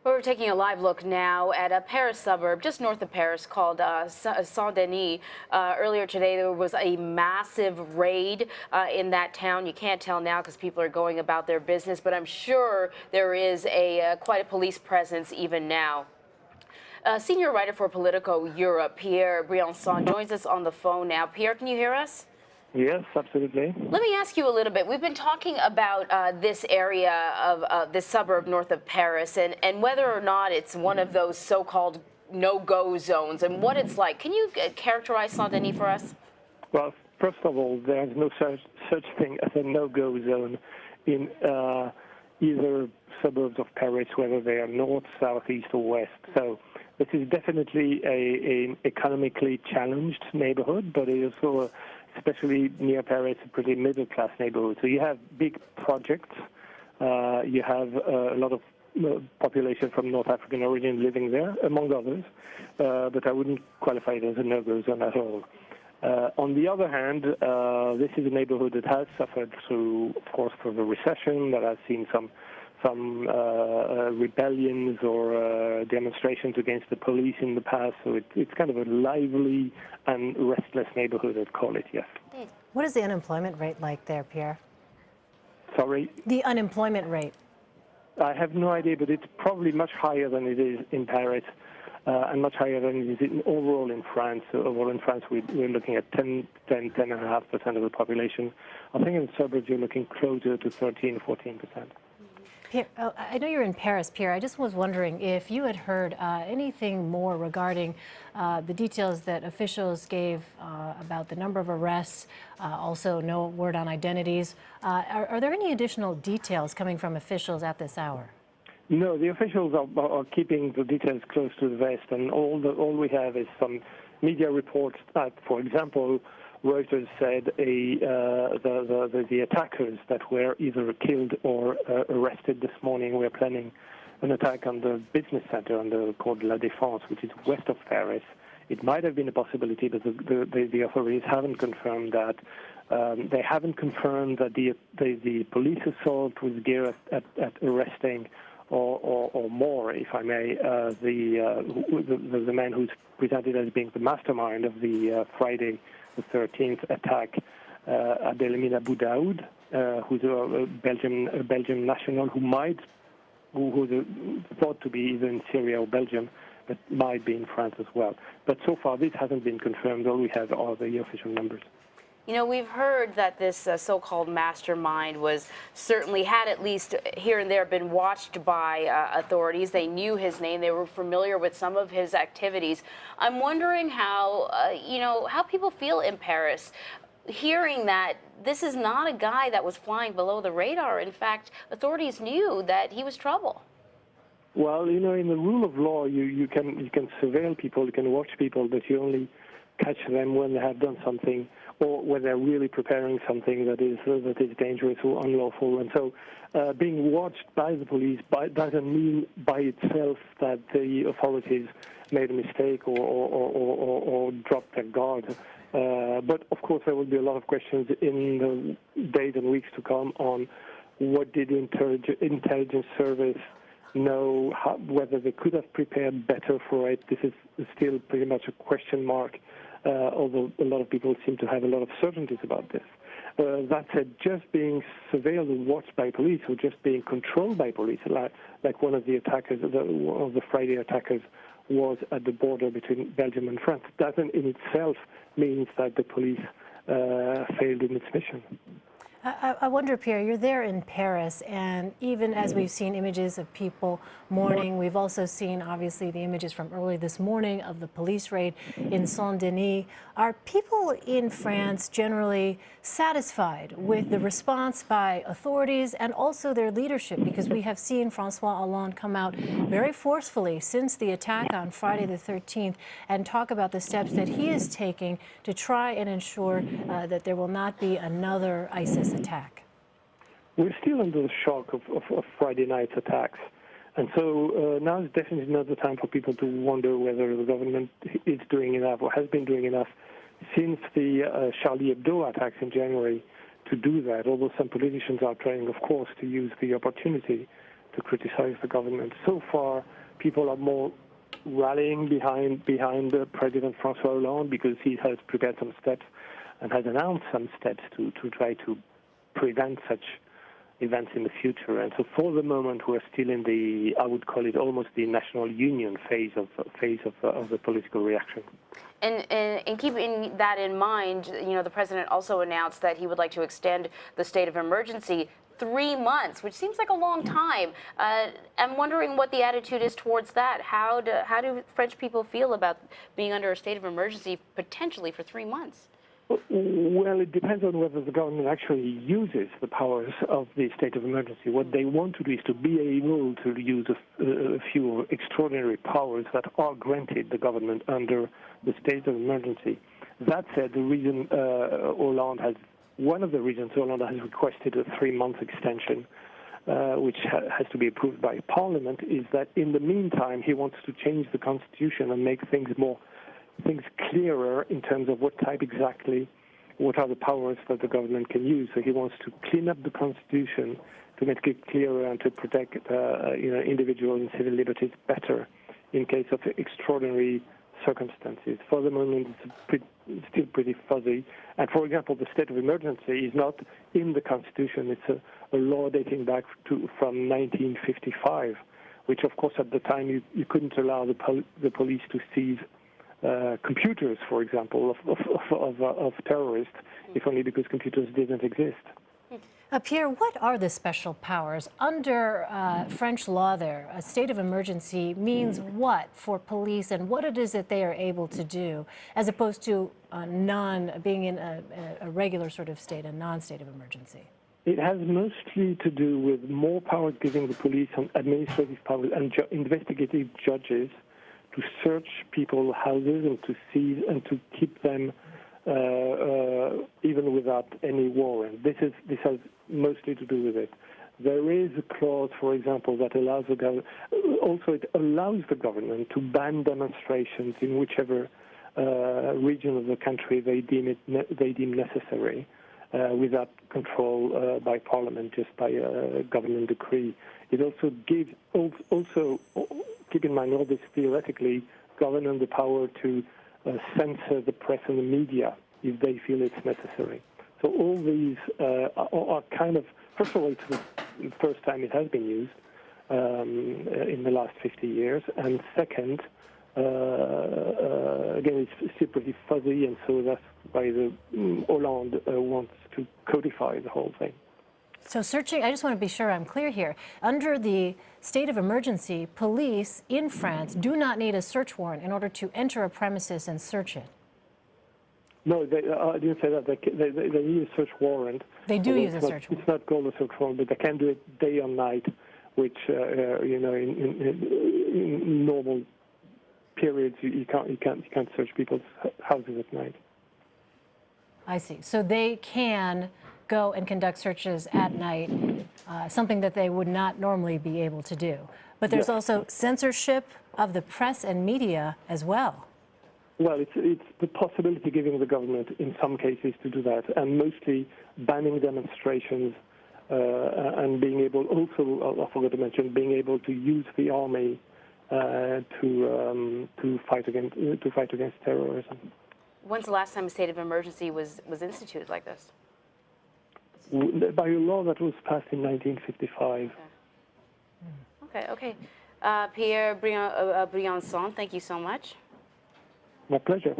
We're taking a live look now at a Paris suburb just north of Paris called Saint-Denis. Earlier today, there was a massive raid in that town. You can't tell now because people are going about their business, but I'm sure there is quite a police presence even now. Senior writer for Politico Europe, Pierre Briançon, joins us on the phone now. Pierre, can you hear us? Yes, absolutely. Let me ask you a little bit. We've been talking about this area of this suburb north of Paris and whether or not it's one of those so-called no-go zones and what it's like. Can you characterize Saint-Denis for us? Well, first of all, there's no such thing as a no-go zone in either suburbs of Paris, whether they are north, south, east, or west. So this is definitely an economically challenged neighborhood, but it is also especially near Paris, a pretty middle-class neighborhood. So you have big projects. You have a lot of population from North African origin living there, among others. But I wouldn't qualify it as a no-go zone at all. On the other hand, this is a neighborhood that has suffered through, of course, for the recession, that has seen some rebellions or demonstrations against the police in the past. So it's kind of a lively and restless neighborhood, I'd call it, yes. What is the unemployment rate like there, Pierre? Sorry? The unemployment rate. I have no idea, but it's probably much higher than it is in Paris and much higher than it is overall in France. So overall in France, we're looking at 10.5% of the population. I think in the suburbs, you're looking closer to 13, 14%. Pierre, I know you're in Paris, Pierre. I just was wondering if you had heard anything more regarding the details that officials gave about the number of arrests, also no word on identities. Are there any additional details coming from officials at this hour? No, the officials are keeping the details close to the vest, and all we have is some media reports that, for example, Reuters said the attackers that were either killed or arrested this morning were planning an attack on the business center called La Défense, which is west of Paris. It might have been a possibility, but the authorities haven't confirmed that. They haven't confirmed that the police assault was geared at arresting or more, if I may, the man who's presented as being the mastermind of the Friday the 13th attack, Abdelhamid Abu Daoud, who's a Belgian national who's thought to be either in Syria or Belgium, but might be in France as well. But so far, this hasn't been confirmed. All we have are the official numbers. You know, we've heard that this so-called mastermind had at least here and there been watched by authorities. They knew his name. They were familiar with some of his activities. I'm wondering how people feel in Paris, hearing that this is not a guy that was flying below the radar. In fact, authorities knew that he was trouble. Well, in the rule of law, you can surveil people, you can watch people, but you only catch them when they have done something, or when they're really preparing something that is dangerous or unlawful. And so being watched by the police doesn't mean by itself that the authorities made a mistake or dropped their guard. But, of course, there will be a lot of questions in the days and weeks to come on what did the intelligence service know, whether they could have prepared better for it. This is still pretty much a question mark. Although a lot of people seem to have a lot of certainties about this. That said, just being surveilled and watched by police, or just being controlled by police, like one of the attackers, one of the Friday attackers, was at the border between Belgium and France, doesn't in itself mean that the police failed in its mission. I wonder, Pierre, you're there in Paris, and even as we've seen images of people mourning, we've also seen, obviously, the images from early this morning of the police raid in Saint-Denis. Are people in France generally satisfied with the response by authorities and also their leadership? Because we have seen François Hollande come out very forcefully since the attack on Friday the 13th and talk about the steps that he is taking to try and ensure that there will not be another ISIS attack. We're still under the shock of Friday night's attacks. And so now is definitely not the time for people to wonder whether the government is doing enough or has been doing enough since the Charlie Hebdo attacks in January to do that, although some politicians are trying, of course, to use the opportunity to criticize the government. So far, people are more rallying behind President François Hollande because he has prepared some steps and has announced some steps to try to prevent such events in the future. And so for the moment, we're still in the, I would call it almost the national union phase of the political reaction. And keeping that in mind, you know, the president also announced that he would like to extend the state of emergency 3 months, which seems like a long time. I'm wondering what the attitude is towards that. How do French people feel about being under a state of emergency potentially for 3 months? Well, it depends on whether the government actually uses the powers of the state of emergency. What they want to do is to be able to use a few extraordinary powers that are granted the government under the state of emergency. That said, the reason one of the reasons Hollande has requested a 3-month extension, which has to be approved by Parliament, is that in the meantime he wants to change the constitution and make things clearer in terms of what are the powers that the government can use. So he wants to clean up the constitution to make it clearer and to protect individual and civil liberties better in case of extraordinary circumstances. For the moment, it's still pretty fuzzy. And for example, the state of emergency is not in the constitution. It's a law dating back from 1955, which of course at the time you couldn't allow the police to seize computers, for example, of terrorists, if only because computers didn't exist. Pierre, what are the special powers? Under French law there, a state of emergency means what for police and what it is that they are able to do, as opposed to being in a regular sort of state, a non-state of emergency? It has mostly to do with more powers giving the police and administrative powers and investigative judges to search people's houses and to seize and to keep them even without any warrant. This has mostly to do with it. There is a clause, for example, that allows the government. Also, it allows the government to ban demonstrations in whichever region of the country they deem necessary, without control by Parliament, just by a government decree. It also gives keep in mind all this theoretically, government the power to censor the press and the media if they feel it's necessary. So all these are kind of, first of all, it's the first time it has been used in the last 50 years, and second, again, it's still pretty fuzzy, and so that's why Hollande wants to codify the whole thing. So searching, I just want to be sure I'm clear here. Under the state of emergency, police in France do not need a search warrant in order to enter a premises and search it. No, I didn't say that. They need a search warrant. They do use a search warrant. It's not called a search warrant, but they can do it day or night, which, in normal periods, you can't search people's houses at night. I see. So they can go and conduct searches at night, something that they would not normally be able to do. But there's also censorship of the press and media as well. Well, it's the possibility giving the government, in some cases, to do that, and mostly banning demonstrations and being able, also, I forgot to mention, being able to use the army to fight against terrorism. When's the last time a state of emergency was instituted like this? By a law that was passed in 1955. Okay. Pierre Briançon, thank you so much. My pleasure.